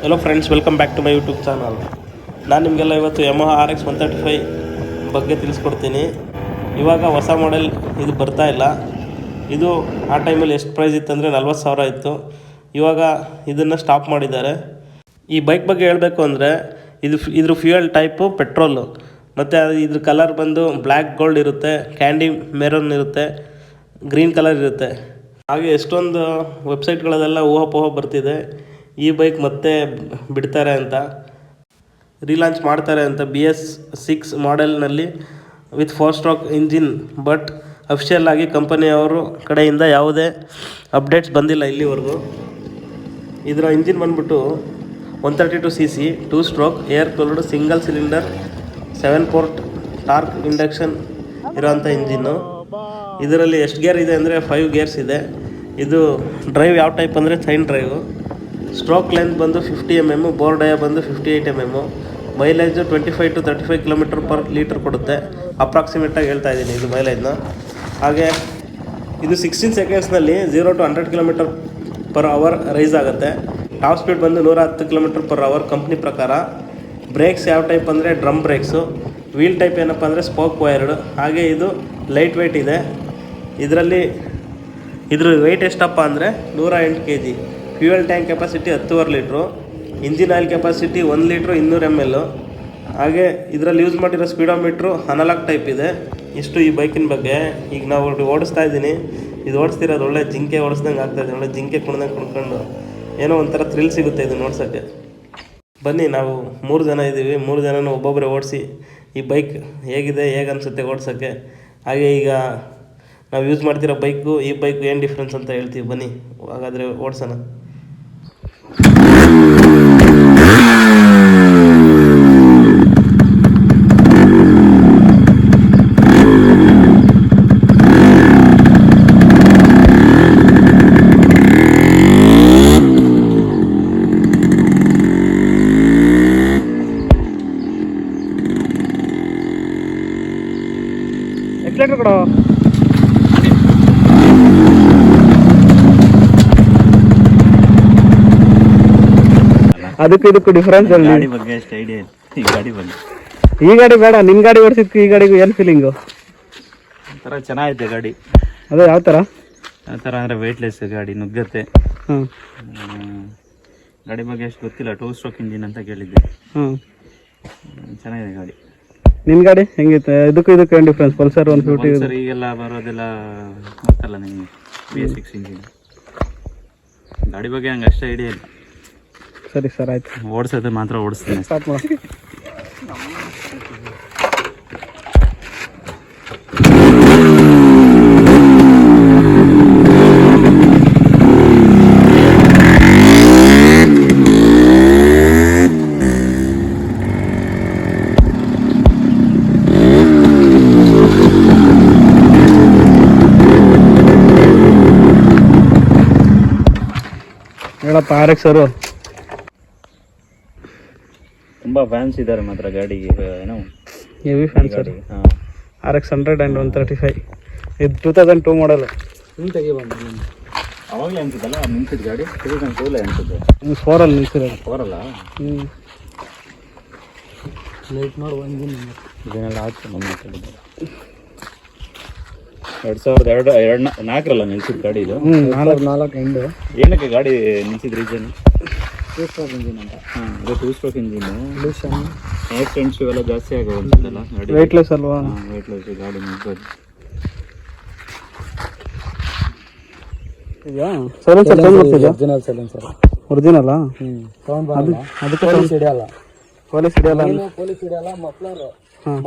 Hello friends, welcome back to my YouTube channel. ನಾನು ನಿಮಗೆಲ್ಲ ಇವತ್ತು Yamaha RX135 ಬಗ್ಗೆ ತಿಳಿಸ್ಕೊಡ್ತೀನಿ. ಇವಾಗ ಹೊಸ ಮಾಡೆಲ್ ಇದು ಬರ್ತಾ ಇಲ್ಲ. ಇದು ಆ ಟೈಮಲ್ಲಿ ಎಷ್ಟು ಪ್ರೈಸ್ ಇತ್ತು ಅಂದರೆ 40,000 ಇತ್ತು. ಇವಾಗ ಇದನ್ನು ಸ್ಟಾಪ್ ಮಾಡಿದ್ದಾರೆ. ಈ ಬೈಕ್ ಬಗ್ಗೆ ಹೇಳಬೇಕು ಅಂದರೆ ಇದ್ರ ಫ್ಯೂಯಲ್ ಟೈಪು ಪೆಟ್ರೋಲು, ಮತ್ತು ಇದ್ರ ಕಲರ್ ಬಂದು ಬ್ಲ್ಯಾಕ್ ಗೋಲ್ಡ್ ಇರುತ್ತೆ, ಕ್ಯಾಂಡಿ ಮೆರೂನ್ ಇರುತ್ತೆ, ಗ್ರೀನ್ ಕಲರ್ ಇರುತ್ತೆ. ಹಾಗೆ ಎಷ್ಟೊಂದು ವೆಬ್ಸೈಟ್ಗಳಲ್ಲೆಲ್ಲ ಊಹಾಪೋಹ ಬರ್ತಿದೆ ಈ ಬೈಕ್ ಮತ್ತೆ ಬಿಡ್ತಾರೆ ಅಂತ, ರೀಲಾಂಚ್ ಮಾಡ್ತಾರೆ ಅಂತ BS6 ಮಾಡೆಲ್ನಲ್ಲಿ with 4 stroke engine. But official ಆಗಿ ಕಂಪನಿಯವರು ಕಡೆಯಿಂದ ಯಾವುದೇ ಅಪ್ಡೇಟ್ಸ್ ಬಂದಿಲ್ಲ ಇಲ್ಲಿವರೆಗೂ. ಇದರ ಇಂಜಿನ್ ಬಂದ್ಬಿಟ್ಟು 132cc 2 stroke air cooled single cylinder 7 port torque induction ಇರೋವಂಥ ಇಂಜಿನ್ನು. ಇದರಲ್ಲಿ ಎಷ್ಟು ಗೇರ್ ಇದೆ ಅಂದರೆ 5 ಗೇರ್ಸ್ ಇದೆ. ಇದು ಡ್ರೈವ್ ಯಾವ ಟೈಪ್ ಅಂದರೆ ಸೈನ್ ಡ್ರೈವು. ಸ್ಟ್ರೋಕ್ ಲೆಂತ್ ಬಂದು 50 mm, ಬೋರ್ ಡಯ ಬಂದು 58 mm. ಮೈಲೇಜು 25 to 35 km/L ಕೊಡುತ್ತೆ. ಅಪ್ರಾಕ್ಸಿಮೇಟಾಗಿ ಹೇಳ್ತಾ ಇದ್ದೀನಿ ಇದು ಮೈಲೇಜ್ನ. ಹಾಗೆ ಇದು 16 ಸೆಕೆಂಡ್ಸ್ನಲ್ಲಿ 0 to 100 km/h ರೈಸ್ ಆಗುತ್ತೆ. ಟಾಪ್ ಸ್ಪೀಡ್ ಬಂದು 110 km/h ಕಂಪ್ನಿ ಪ್ರಕಾರ. ಬ್ರೇಕ್ಸ್ ಯಾವ ಟೈಪ್ ಅಂದರೆ ಡ್ರಮ್ ಬ್ರೇಕ್ಸು. ವೀಲ್ ಟೈಪ್ ಏನಪ್ಪ ಅಂದರೆ ಸ್ಪೋಕ್ ವೈರ್ಡ್. ಹಾಗೆ ಇದು ಲೈಟ್ ವೆಯ್ಟ್ ಇದೆ. ಇದ್ರ ವೆಯ್ಟ್ ಎಷ್ಟಪ್ಪ ಅಂದರೆ 108 kg. Fuel tank capacity 10.5 litre. Engine oil capacity 1 litre 200 ml. ಹಾಗೆ ಇದರಲ್ಲಿ ಯೂಸ್ ಮಾಡಿರೋ ಸ್ಪೀಡೋಮೀಟ್ರು ಅನಲಾಗ್ ಟೈಪ್ ಇದೆ. ಇಷ್ಟು ಈ ಬೈಕಿನ ಬಗ್ಗೆ. ಈಗ ನಾವು ಓಡಿಸ್ತಾ ಇದ್ದೀನಿ. ಇದು ಓಡಿಸ್ತಿರೋದು ಒಳ್ಳೆ ಜಿಂಕೆ ಓಡಿಸ್ದಂಗೆ ಆಗ್ತಾಯಿದೆ. ಒಳ್ಳೆ ಜಿಂಕೆ ಕುಣ್ಕೊಂಡು ಏನೋ ಒಂಥರ ಥ್ರಿಲ್ ಸಿಗುತ್ತೆ ಇದು ನೋಡ್ಸೋಕ್ಕೆ. ಬನ್ನಿ, ನಾವು 3 ಜನ ಇದ್ದೀವಿ. 3 ಜನನೂ ಒಬ್ಬೊಬ್ಬರೇ ಓಡಿಸಿ ಈ ಬೈಕ್ ಹೇಗಿದೆ, ಹೇಗೆ ಅನಿಸುತ್ತೆ ಓಡಿಸೋಕ್ಕೆ. ಹಾಗೆ ಈಗ ನಾವು ಯೂಸ್ ಮಾಡ್ತಿರೋ ಬೈಕು ಈ ಬೈಕು ಏನು ಡಿಫ್ರೆನ್ಸ್ ಅಂತ ಹೇಳ್ತೀವಿ. ಬನ್ನಿ ಹಾಗಾದರೆ ಓಡಿಸೋಣ. ಎಕ್ಸಲೇಟರ್ ಕೊಡೋ. ಅದಕ್ಕೂ ಇದಕ್ಕೂ ಡಿಫ್ರೆನ್ಸ್ ಅಲ್ಲಿ. ಗಾಡಿ ಬಗ್ಗೆ ಎಷ್ಟು ಐಡಿಯಾ ಇದೆ ಈ ಗಾಡಿ ಬಗ್ಗೆ? ಈ ಗಾಡಿ ಬೇಡ, ನಿನ್ನ ಗಾಡಿ ಓಡಿಸಿದ್ಕು ಈ ಗಾಡಿಗೂ ಏನು ಫೀಲಿಂಗು? ಒಂಥರ ಚೆನ್ನಾಗಿದೆ ಗಾಡಿ. ಅದೇ ಯಾವ ಥರ ಅಂದರೆ ವೆಯ್ಟ್ಲೆಸ್ ಗಾಡಿ, ನುಗ್ಗತ್ತೆ. ಗಾಡಿ ಬಗ್ಗೆ ಎಷ್ಟು ಗೊತ್ತಿಲ್ಲ. 2 ಸ್ಟ್ರೋಕ್ ಇಂಜಿನ್ ಅಂತ ಕೇಳಿದ್ದೆ. ಚೆನ್ನಾಗಿದೆ ಗಾಡಿ. ನಿನ್ನ ಗಾಡಿ ಹೆಂಗಿತ್ತು? ಇದಕ್ಕೂ ಏನು ಡಿಫ್ರೆನ್ಸ್? ಪಲ್ಸರ್ 150 ಈಗೆಲ್ಲ ಬರೋದೆಲ್ಲ ಗೊತ್ತಲ್ಲ ನಿಮಗೆ. BS6 ಇಂಜಿನ್ ಗಾಡಿ ಬಗ್ಗೆ ಹಂಗೆ ಅಷ್ಟೇ ಐಡಿಯಾ ಇಲ್ಲ. ಸರಿ ಸರ್, ಆಯ್ತು. ಓಡಿಸೋದು ಮಾತ್ರ ಓಡಿಸ್ತೀನಿ. ಸ್ಟಾರ್ಟ್ ಮಾಡಿ. ಹೇಳಪ್ಪ RX ಅವರು. ತುಂಬ ಫ್ಯಾನ್ಸ್ ಇದ್ದಾರೆ ಮಾತ್ರ ಗಾಡಿಗೆ. ಏನೋ heavy fans sir. RX100 and 135 ಇದು 2002 ಮಾಡಲು. ಹಿಂಗೆ ತೆಗಿಬಂದು ಅವಾಗಲೇ ಅನ್ಸುತ್ತಲ್ಲ ನಿಂತಿದ್ದು ಗಾಡಿ. 2002 ಅನ್ಸುತ್ತೆ. 4 ನಿಲ್ಸಿರೋದು. 4 ಲೈಟ್ ನೋಡಿ ಇಂಜಿನ್ ಇದನ್ನೆಲ್ಲ ಹಾಕಿ ನಮ್ಮ 2004 ನಿಲ್ಸಿದ್ದು ಗಾಡಿ ಇದು. 4 ಎಂಡು. ಏನಕ್ಕೆ ಗಾಡಿ ನಿಲ್ಸಿದ ರೀಸನ್? 2 ಸ್ಟ್ರೋಕ್ ಇಂಜಿನ್ ಅಂತ. ಅದು 2 ಸ್ಟ್ರೋಕ್ ಇಂಜಿನು. ಆಕ್ಸಿಡೆಂಟ್ಸ್ ಇವೆಲ್ಲ ಜಾಸ್ತಿ ಆಗೋಲ್ಲ ಗಾಡಿ. ವೆಯ್ಟ್ಲೆಸ್ ಅಲ್ವಾ? ವೆಯ್ಟ್ಲೆಸ್ ಗಾಡಿ ನಿಲ್ಸೋದು. ಇದೆಯಾ ಸೈಲೆನ್ಸರ್ ಚೇಂಜ್ ಮಾಡ್ತಿದ್ಯಾ? Original silencer. ಒರಿಜಿನಲಾ? ಸೌಂಡ್ ಬರಲ್ಲ. ಅದಕ್ಕೆ ಪೊಲೀಸ್ ಹಿಡಿಯಲ್ಲ. ಪೊಲೀಸ್ ಹಿಡಿಯಲ್ಲ.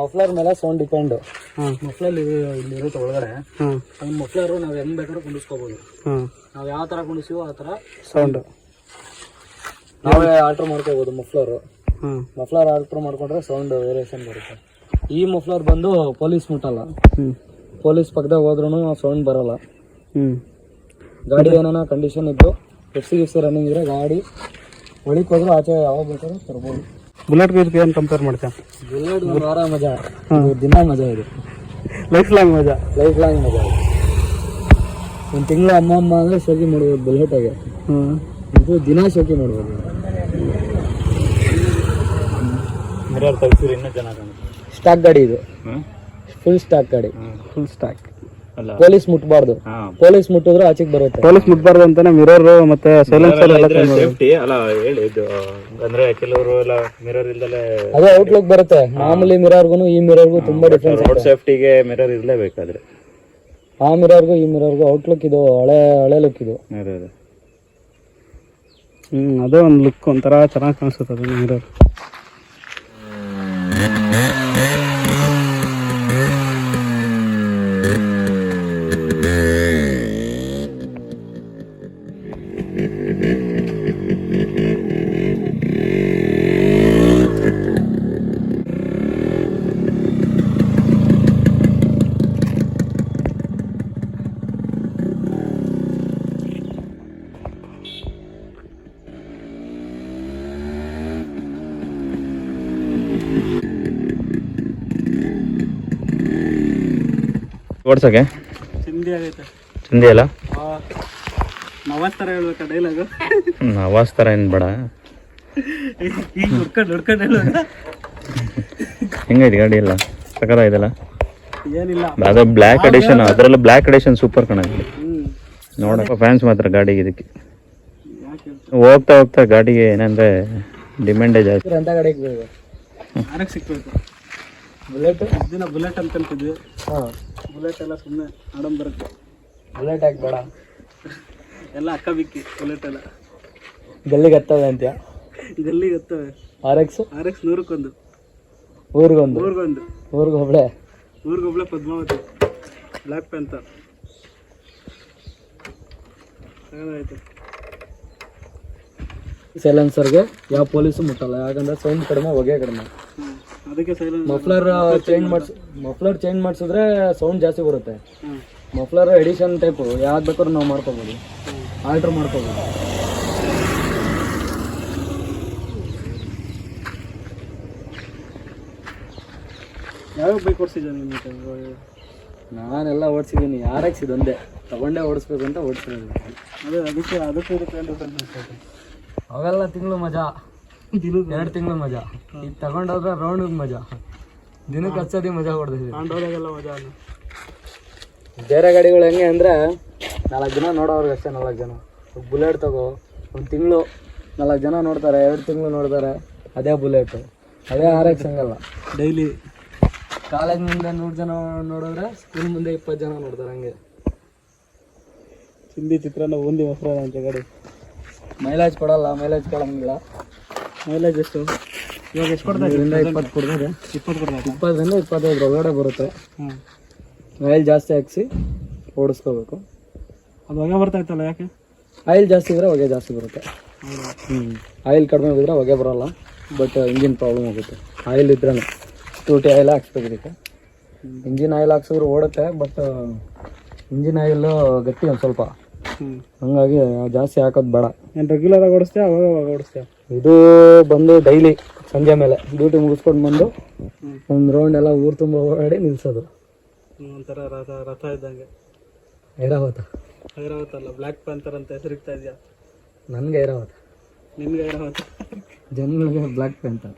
ಮಫ್ಲರ್ ಮೇಲೆ ಸೌಂಡ್ ಡಿಪೆಂಡ್. ಮಫ್ಲರ್ ಇಲ್ಲಿರುತ್ತೆ ಒಳಗಡೆ. ಮಫ್ಲರ್ ನಾವು ಹೆಂಗ್ ಬೇಕಾದ್ರೂ ಕುಂಡಿಸ್ಕೋಬಹುದು. ನಾವು ಯಾವ ತರ ಕುಂಡಿಸ್ತೀವೋ ಆ ತರ ಸೌಂಡ್ ನಾವೇ ಆಲ್ಟರ್ ಮಾಡ್ಕೋಬಹುದು. ಮಫ್ಲರ್ ಆಲ್ಟರ್ ಮಾಡ್ಕೊಂಡ್ರೆ ಸೌಂಡ್ ವೇರಿಯೇಷನ್ ಬರುತ್ತೆ. ಈ ಮಫ್ಲರ್ ಬಂದು ಪೊಲೀಸ್ ಮುಟ್ಟಲ್ಲ. ಪೊಲೀಸ್ ಪಕ್ಕದಾಗ ಹೋದ್ರೂ ಸೌಂಡ್ ಬರಲ್ಲ. ಗಾಡಿ ಏನಾನ ಕಂಡೀಷನ್ ಇದ್ದು FC ರನ್ನಿಂಗ್ ಇದ್ರೆ ಗಾಡಿ ಒಳಿಕ್ ಹೋದ್ರೂ ಆಚೆ ಯಾವಾಗ ಬೇಕಾದ್ರೂ ತರ್ಬೋದು. ಬುಲೆಟ್ ಗೀರ್ಗೆ ಏನು ಕಂಪೇರ್ ಮಾಡ್ತೀಯ? ಬುಲೆಟ್ ಒಂದು ವಾರ ಮಜಾ, ದಿನ ಮಜಾ ಇದೆ. ಲೈಫ್ ಲಾಂಗ್ ಮಜಾ ಇದೆ. ಒಂದು ತಿಂಗಳು ಅಮ್ಮ ಅಂದರೆ ಶೋಕಿ ಮಾಡ್ಬೋದು ಬುಲೆಟಾಗೆ. ಇದು ದಿನ ಶೋಕಿ ಮಾಡ್ಬೋದು. ಮಿರರ್ ತೆಗ್ಸಿದ್ರೆ ಇನ್ನೂ ಚೆನ್ನಾಗಿ ಕಾಣುತ್ತೆ. ಸ್ಟಾಕ್ ಗಾಡಿ ಇದು, ಫುಲ್ ಸ್ಟಾಕ್ ಗಾಡಿ, ಫುಲ್ ಸ್ಟಾಕ್ ಅಲ್ಲ. ಪೊಲೀಸ್ ಮುಟ್ಬಾರ್ದು, ಪೊಲೀಸ್ ಮುಟ್ಟಿದ್ರೆ ಆಚೆಗೆ ಬರುತ್ತೆ. ಪೊಲೀಸ್ ಮುಟ್ಬಾರ್ದು ಅಂತಾನೆ ಮಿರರ್ ಮತ್ತೆ ಸೈಲೆನ್ಸರ್ ಎಲ್ಲ ಸೇಫ್ಟಿ ಅಲ್ಲ ಹೇಳಿ. ಇದು ಅಂದ್ರೆ ಕೆಲವರು ಎಲ್ಲ ಮಿರರ್ ಇಲ್ದಲೆ ಅದೇ ಔಟ್ಲುಕ್ ಬರುತ್ತೆ. ಮಾಮೂಲಿ ಮಿರರ್ಗೂ ಈ ಮಿರರ್ಗೂ ತುಂಬಾ ಡಿಫ್ರೆನ್ಸ್. ರೋಡ್ ಸೇಫ್ಟಿಗೆ ಮಿರರ್ ಇರಲೇಬೇಕಾದ್ರೆ ಆ ಮಿರರ್ಗೂ ಈ ಮಿರರ್ಗೂ ಔಟ್ಲುಕ್ ಇದು ಹಳೆ ಲುಕ್ ಇದು. ಅದೇ ಅದೇ ಒಂದು ಲುಕ್ ಒಂಥರ ಚೆನ್ನಾಗಿ ಕಾಣಿಸುತ್ತೆ ಅದು ಮಿರರ್. ಓಡ್ಸಕ್ಕೆ ಚಿಂದಿ ಆಗೈತೆ. ಚಿಂದಿ ಅಲ್ಲ, ನವಾಜ್ ಥರ ಹೇಳ್ಬೇಕಾ ಡೈಲಾಗು? ನವಾಜ್ ಥರ ಏನು ಬೇಡ, ಈಗ ಹುಡ್ಕೊಂಡು ಹೇಳೋದು. ಹೆಂಗೈತಿ ಗಾಡಿ ಎಲ್ಲ ಸಕತ್ತಾಯ್ತಲ್ಲ. ಏನಿಲ್ಲ, ಅದು ಬ್ಲ್ಯಾಕ್ ಎಡಿಷನ್, ಅದರಲ್ಲ ಬ್ಲ್ಯಾಕ್ ಎಡಿಷನ್ ಸೂಪರ್ ಕಾಣುತ್ತೆ ನೋಡಪ್ಪ. ಫ್ಯಾನ್ಸ್ ಮಾತ್ರ ಗಾಡಿಗೆ ಇದಕ್ಕೆ ಹೋಗ್ತಾ ಹೋಗ್ತಾ ಗಾಡಿಗೆ ಏನಂದ್ರೆ ಡಿಮ್ಯಾಂಡೇ ಜಾಸ್ತಿ. ಅಂತ ಗಾಡಿಗೆ ಆರಕ್ಕೆ ಸಿಕ್ಬೇಕು. ಬುಲೆಟ್ ದಿನ ಬುಲೆಟ್ ಅಂತ ಅಂತಿದ್ವಿ. ಬುಲೆಟ್ ಎಲ್ಲ ಸುಮ್ಮನೆ ಆಡಮ್ ಬರುತ್ತೆ. ಬುಲೆಟ್ ಹಾಕಿ ಬೇಡ, ಎಲ್ಲ ಅಕ್ಕ ಬಿಕ್ಕಿ ಬುಲೆಟ್ ಎಲ್ಲ ಗಲ್ಲಿಗೆ ಹತ್ತವೆ ಅಂತ್ಯ. ಗಲ್ಲಿಗೆ ಹತ್ತವೆ. ಆರ್ ಎಕ್ಸ್ 100ಕ್ಕೆ1, ಊರಿಗೊಬ್ಳೆ ಪದ್ಮಾವತಿ, ಬ್ಲ್ಯಾಕ್ ಪ್ಯಾಂಥರ್ ಆಯ್ತು. ಸೈಲೆನ್ಸರ್ಗೆ ಯಾವ ಪೊಲೀಸು ಮುಟ್ಟಲ್ಲ, ಯಾಕಂದ್ರೆ ಸೌಂಡ್ ಕಡಿಮೆ, ಹೊಗೆ ಕಡಿಮೆ. ಅದಕ್ಕೆ ಮಫ್ಲರ್ ಚೇಂಜ್ ಮಾಡಿಸಿದ್ರೆ ಸೌಂಡ್ ಜಾಸ್ತಿ ಬರುತ್ತೆ. ಮಫ್ಲರ್ ಎಡಿಷನ್ ಟೈಪು ಯಾವ್ದು ಬೇಕಾದ್ರೂ ನಾವು ಮಾಡ್ಕೋಬೋದು, ಆಲ್ಟ್ರ್ ಮಾಡ್ಕೋಬೋದು. ಯಾವ್ಯಾವ ಬೈಕ್ ಓಡಿಸಿದ್ದೀನಿ ನಿಮಗೆ? ನಾನೆಲ್ಲ ಓಡಿಸಿದ್ದೀನಿ. RX ಇದೊಂದೇ ತಗೊಂಡೇ ಓಡಿಸ್ಬೇಕು ಅಂತ ಓಡಿಸಿರೋದು. ಅದಕ್ಕೆ ಅವೆಲ್ಲ ತಿಂಗಳು ಮಜಾ, 2 ತಿಂಗಳು ಮಜಾ. ಈಗ ತಗೊಂಡೋದ್ರೆ ರೌಂಡಿಗೆ ಮಜಾ, ದಿನಕ್ಕೆ ಹಚ್ಚೋದಿ ಮಜಾ ಹೊಡೆದಿದ್ದೀವಿ. ತಗೊಂಡೋದಾಗೆಲ್ಲ ಮಜಾ ಅಲ್ಲ. ಬೇರೆ ಗಾಡಿಗಳು ಹೆಂಗೆ ಅಂದರೆ 4 ಜನ ನೋಡೋರ್ಗೆ ಅಷ್ಟೇ. 4 ಜನ. ಬುಲೆಟ್ ತಗೋ, 1 ತಿಂಗಳು 4 ಜನ ನೋಡ್ತಾರೆ, 2 ತಿಂಗಳು ನೋಡ್ತಾರೆ. ಅದೇ ಬುಲೆಟು, ಅದೇ RX ಹಂಗಲ್ಲ. ಡೈಲಿ ಕಾಲೇಜ್ ಮುಂದೆ 100 ಜನ ನೋಡಿದ್ರೆ ಸ್ಕೂಲ್ ಮುಂದೆ 20 ಜನ ನೋಡ್ತಾರೆ. ಹಂಗೆ ಚಿಂದಿ ಚಿತ್ರಾನ್ನ ಬೂಂದಿ ಮೊಸರು ಅಂತ ಗಾಡಿ. ಮೈಲೇಜ್ ಕೊಡಲ್ಲ, ಮೈಲೇಜ್ ಕೊಡಂಗಿಲ್ಲ. ಮೈಲೇಜ್ ಎಷ್ಟು ಇವಾಗ ಎಷ್ಟು ಕೊಡ್ತಾ ಇದೆ? 20 ಕೊಡ್ತಾರೆ. 20ರಿಂದ 25 ಒಳಗಡೆ ಬರುತ್ತೆ. ಆಯಿಲ್ ಜಾಸ್ತಿ ಹಾಕ್ಸಿ ಓಡಿಸ್ಕೋಬೇಕು. ಅದು ಹೊಗೆ ಬರ್ತಾ ಇತ್ತಲ್ಲ, ಯಾಕೆ? ಆಯಿಲ್ ಜಾಸ್ತಿ ಇದ್ರೆ ಹೊಗೆ ಜಾಸ್ತಿ ಬರುತ್ತೆ. ಆಯಿಲ್ ಕಡಿಮೆ ಬಿದ್ದರೆ ಹೊಗೆ ಬರೋಲ್ಲ, ಬಟ್ ಇಂಜಿನ್ ಪ್ರಾಬ್ಲಮ್ ಆಗುತ್ತೆ. ಆಯಿಲ್ ಇದ್ರೇ ಟೂಟಿ ಆಯಿಲ್ ಹಾಕ್ಸ್ಬೇಕು ಇದಕ್ಕೆ. ಇಂಜಿನ್ ಆಯಿಲ್ ಹಾಕ್ಸಿದ್ರೆ ಓಡುತ್ತೆ, ಬಟ್ ಇಂಜಿನ್ ಆಯಿಲ್ ಗಟ್ಟಿ ಒಂದು ಸ್ವಲ್ಪ, ಹಂಗಾಗಿ ಜಾಸ್ತಿ ಹಾಕೋದು ಬೇಡ. ಏನು ರೆಗ್ಯುಲರ್ ಆಗಿ ಓಡಿಸ್ತೇವೆ, ಅವಾಗ ಓಡಿಸ್ತೇವೆ. ಇದು ಬಂದು ಡೈಲಿ ಸಂಜೆ ಮೇಲೆ ಡ್ಯೂಟಿ ಮುಗಿಸ್ಕೊಂಡು ಬಂದು ಒಂದು ರೌಂಡ್ ಎಲ್ಲ ಊರು ತುಂಬ ಓಡಾಡಿ ನಿಲ್ಸೋದು. ಒಂಥರ ರಥ ಇದ್ದಂಗೆ. ಐರಾವತಲ್ಲ, ಬ್ಲ್ಯಾಕ್ ಪ್ಯಾಂಥರ್ ಅಂತ ಹೆಸರಿಗ್ತಾ ಇದೆಯಾ? ನನಗೆ ಐರಾವತ, ನಿನ್ಗೆ ಐರಾವತ, ಜನಗಳಿಗೆ ಬ್ಲ್ಯಾಕ್ ಪ್ಯಾಂಥರ್.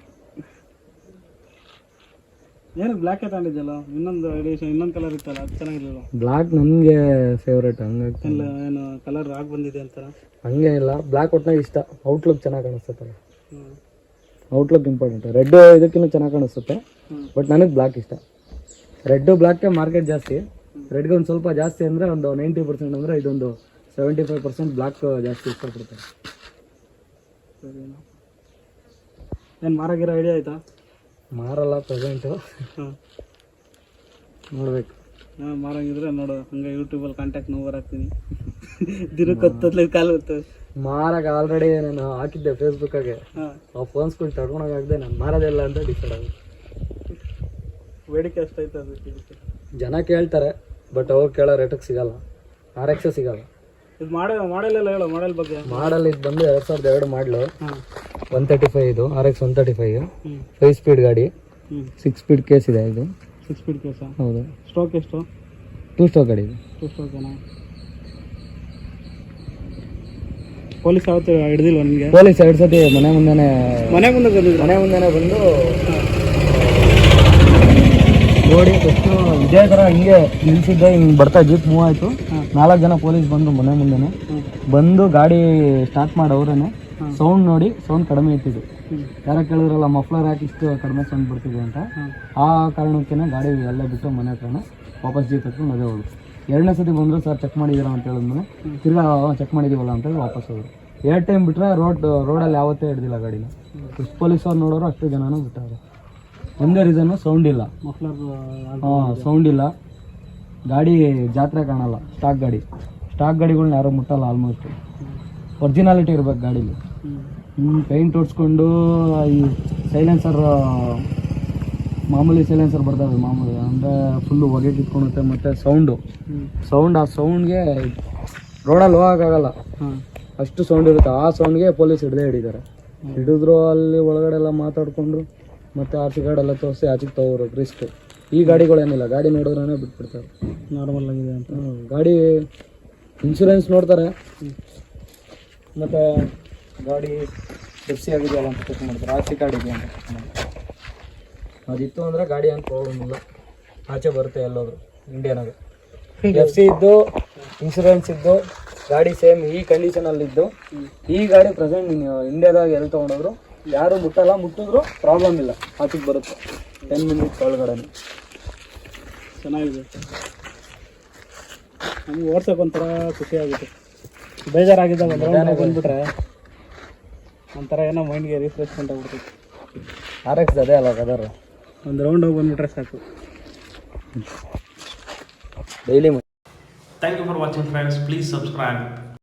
ಏನು ಬ್ಲ್ಯಾಕೇ ತಗೊಂಡಿದ್ದಲ್ಲ, ಇನ್ನೊಂದು ಎಡಿಷನ್ ಇನ್ನೊಂದು ಕಲರ್ ಇತ್ತಲ್ಲ, ಅದು ಚೆನ್ನಾಗಿರಲಿಲ್ಲ. ಬ್ಲ್ಯಾಕ್ ನನಗೆ ಫೇವ್ರೇಟ್. ಹಂಗಾಗಿ ಇಲ್ಲ, ಏನು ಕಲರ್ ಆಗಿ ಬಂದಿದೆ ಅಂತ ಹಂಗೆ ಇಲ್ಲ. ಬ್ಲ್ಯಾಕ್ ಒಟ್ಟಿನಾಗ ಇಷ್ಟ. ಔಟ್ಲುಕ್ ಚೆನ್ನಾಗಿ ಕಾಣಿಸುತ್ತೆ. Outlook important. ರೆಡ್ ಇದಕ್ಕಿಂತ ಚೆನ್ನಾಗಿ ಕಾಣಿಸುತ್ತೆ, ಬಟ್ ನನಗೆ ಬ್ಲ್ಯಾಕ್ ಇಷ್ಟ. ರೆಡ್ಡು ಬ್ಲ್ಯಾಕ್ಗೆ ಮಾರ್ಕೆಟ್ ಜಾಸ್ತಿ. ರೆಡ್ಗೆ ಒಂದು ಸ್ವಲ್ಪ ಜಾಸ್ತಿ ಅಂದರೆ ಒಂದು 90% ಅಂದರೆ ಇದೊಂದು 75% ಬ್ಲ್ಯಾಕ್ ಜಾಸ್ತಿ ಇಷ್ಟಪಡ್ತಾರೆ. ಸರಿನಾ? ಏನು ಮಾರಾಗಿರೋ ಐಡಿಯಾ ಆಯಿತಾ? ಮಾರಲ್ಲ, ಪ್ರೆಸೆಂಟು ನೋಡ್ಬೇಕು. ಮಾರಂಗಿದ್ರೆ ನೋಡು, ಹಂಗೆ ಯೂಟ್ಯೂಬಲ್ಲಿ ಕಾಂಟ್ಯಾಕ್ಟ್ ನಂಬರ್ ಹಾಕ್ತೀನಿ. ದಿನಕ್ಕೆ 10 ಕಾಲು ಬರ್ತವೆ. ಮಾರಕ್ಕೆ ಆಲ್ರೆಡಿ ನಾನು ಹಾಕಿದ್ದೆ ಫೇಸ್ಬುಕ್ಕಾಗೆ. ಆ ಫೋನ್ಸ್ಗಳು ತಗೊಂಡೋಗಾಗದೆ ನಾನು ಮಾರೋದಿಲ್ಲ ಅಂತ ಡಿಸೈಡ್ ಆಗುತ್ತೆ. ಬೇಡಿಕೆ ಅಷ್ಟೈತೆ ಅದಕ್ಕೆ. ಜನ ಕೇಳ್ತಾರೆ, ಬಟ್ ಅವ್ರು ಕೇಳೋ ರೇಟಿಗೆ ಸಿಗಲ್ಲ. RX ಸಿಗಲ್ಲ. ಇದು ಮಾಡೆಲ್ ಎಲ್ಲ ಹೇಳೋ, ಮಾಡೆಲ್ ಬಗ್ಗೆ. ಮಾಡೆಲ್ ಇದು ಬಂದು 2002 ಮಾಡಲು, 135. ಇದು RX 135 5 ಸ್ಪೀಡ್ ಗಾಡಿ. 6 ಸ್ಪೀಡ್ ಕೇಸ್ ಇದೆ. ಇದು 6 ಸ್ಪೀಡ್ ಕೇಸಾ? ಹೌದು. ಸ್ಟ್ರೋಕ್ ಎಷ್ಟು? 2 ಸ್ಟ್ರೋಕ್ ಗಾಡಿ. 2 ಸ್ಟ್ರೋಕ್ ಪೊಲೀಸ್ ಯಾವತ್ತು ಹಿಡ್ದಿಲ್ವ ನಿಮಗೆ? ಪೊಲೀಸ್ 2 ಸತಿ ಮನೆ ಮುಂದೆನೇ ಬಂದು ನೋಡಿ ಫಸ್ಟು ಇದೇ ಥರ ಹಿಂಗೆ ನಿಲ್ಸಿದ್ದೆ, ಹಿಂಗೆ ಬರ್ತಾ ಜೀಪ್ ಮೂವ್ ಆಯಿತು. 4 ಜನ ಪೊಲೀಸ್ ಬಂದು ಮನೆ ಮುಂದೆನೆ ಬಂದು ಗಾಡಿ ಸ್ಟಾರ್ಟ್ ಮಾಡಿ ಅವ್ರೇನೆ ಸೌಂಡ್ ನೋಡಿ ಸೌಂಡ್ ಕಡಿಮೆ ಇಟ್ಟಿದ್ದು. ಯಾರೋ ಕೇಳಿದ್ರಲ್ಲ ಮಫ್ಲರ್ ಯಾಕೆ ಇಷ್ಟು ಕಡಿಮೆ ಸೌಂಡ್ ಬರ್ತಿದೆ ಅಂತ, ಆ ಕಾರಣಕ್ಕೇ ಗಾಡಿ ಎಲ್ಲ ಬಿಟ್ಟು ಮನೆ ಹತ್ರನೇ ವಾಪಸ್ ಜೀಪ್ ಹತ್ಕೊಂಡು ಅದೇ ಹೋದ್ರು. 2ನೇ ಸತಿ ಬಂದರು, ಸರ್ ಚೆಕ್ ಮಾಡಿದ್ದೀರಾ ಅಂತ ಹೇಳಿದ್ಮೇಲೆ ತಿರ್ಗಾ ಚೆಕ್ ಮಾಡಿದ್ದೀವಲ್ಲ ಅಂತೇಳಿ ವಾಪಸ್ ಹೋದ್ರು. 2 ಟೈಮ್ ಬಿಟ್ಟರೆ ರೋಡಲ್ಲಿ ಯಾವತ್ತೇ ಹಿಡ್ದಿಲ್ಲ ಗಾಡಿನ. ಎಷ್ಟು ಪೊಲೀಸವ್ರು ನೋಡೋರು ಅಷ್ಟು ಜನನೂ ಬಿಟ್ಟವ್ರು. ಒಂದೇ ರೀಸನ್ನು ಸೌಂಡ್ ಇಲ್ಲ. ಸೌಂಡ್ ಇಲ್ಲ, ಗಾಡಿ ಜಾತ್ರೆ ಕಾಣಲ್ಲ. ಸ್ಟಾಕ್ ಗಾಡಿಗಳ್ನ ಯಾರೂ ಮುಟ್ಟಲ್ಲ. ಆಲ್ಮೋಸ್ಟ್ ಒರಿಜಿನಾಲಿಟಿ ಇರ್ಬೇಕು ಗಾಡೀಲಿ. ಪೇಂಟ್ ಹೊಡ್ಸ್ಕೊಂಡು ಈ ಸೈಲೆನ್ಸರ್ ಮಾಮೂಲಿ ಸೈಲೆನ್ಸರ್ ಬರ್ತದೆ ಮಾಮೂಲಿ, ಅಂದರೆ ಫುಲ್ಲು ಹೊಗೆ ಕಿತ್ಕೊಳುತ್ತೆ. ಮತ್ತು ಆ ಸೌಂಡ್ಗೆ ರೋಡಲ್ಲಿ ಹೋಗೋಕ್ಕಾಗಲ್ಲ, ಅಷ್ಟು ಸೌಂಡ್ ಇರುತ್ತೆ. ಆ ಸೌಂಡ್ಗೆ ಪೊಲೀಸ್ ಹಿಡಿದಿದ್ದಾರೆ. ಹಿಡಿದ್ರು ಅಲ್ಲಿ ಒಳಗಡೆ ಎಲ್ಲ ಮಾತಾಡಿಕೊಂಡು ಮತ್ತು ಆಚೆ ಗಾಡೆಲ್ಲ ತೋರಿಸಿ ಆಚೆಗೆ ತಗೋರು ರಿಸ್ಕ್. ಈ ಗಾಡಿಗಳೇನಿಲ್ಲ, ಗಾಡಿ ನೋಡಿದ್ರೇ ಬಿಟ್ಬಿಡ್ತಾರೆ. ನಾರ್ಮಲ್ ಆಗಿದೆ ಅಂತ ಗಾಡಿ ಇನ್ಶೂರೆನ್ಸ್ ನೋಡ್ತಾರೆ, ಮತ್ತು ಗಾಡಿ FC ಆಗಿದೆಯಲ್ಲ ಅಂತ ಚೆಕ್ ಮಾಡ್ತಾರೆ. RC ಕಾರ್ಡ್ ಇದೆಯಾ ಅಂತ ಚೆಕ್ ಮಾಡ್ತಾರೆ. ಅದಿತ್ತು ಅಂದರೆ ಗಾಡಿ ಏನು ಪ್ರಾಬ್ಲಮ್ ಇಲ್ಲ, ಆಚೆ ಬರುತ್ತೆ ಎಲ್ಲೋದ್ರು ಇಂಡಿಯಾನಾಗ. FC ಇದ್ದು ಇನ್ಶೂರೆನ್ಸ್ ಇದ್ದು ಗಾಡಿ ಸೇಮ್ ಈ ಕಂಡೀಷನಲ್ಲಿದ್ದು, ಈ ಗಾಡಿ ಪ್ರೆಸೆಂಟ್ ಇಂಡಿಯಾದಾಗ ಎಲ್ಲಿ ತೊಗೊಂಡೋದ್ರು ಯಾರು ಮುಟ್ಟಲ್ಲ. ಮುಟ್ಟಿದ್ರು ಪ್ರಾಬ್ಲಮ್ ಇಲ್ಲ, ಆಚೆಗೆ ಬರುತ್ತೆ 10 ಮಿನಿಟ್ಸ್ ಒಳಗಡೆ. ಚೆನ್ನಾಗಿದೆ, ನಮ್ಗೆ ಓಡ್ಸೋಕೆ ಒಂಥರ ಖುಷಿ ಆಗುತ್ತೆ. ಬೇಜಾರಾಗಿದ್ದಾಗ ಬಂದುಬಿಟ್ರೆ ಒಂಥರ ಏನೋ ಮೈಂಡ್ಗೆ ರಿಫ್ರೆಶ್ಮೆಂಟ್ ಆಗ್ಬಿಡ್ತೈತೆ. RX ಅದೇ ಅಲ್ಲ ಕದರ್, ಒಂದು ರೌಂಡ್ ಹೋಗಿ ಬಂದುಬಿಟ್ರೆ ಸಾಕು daily. Thank you for watching friends. Please subscribe.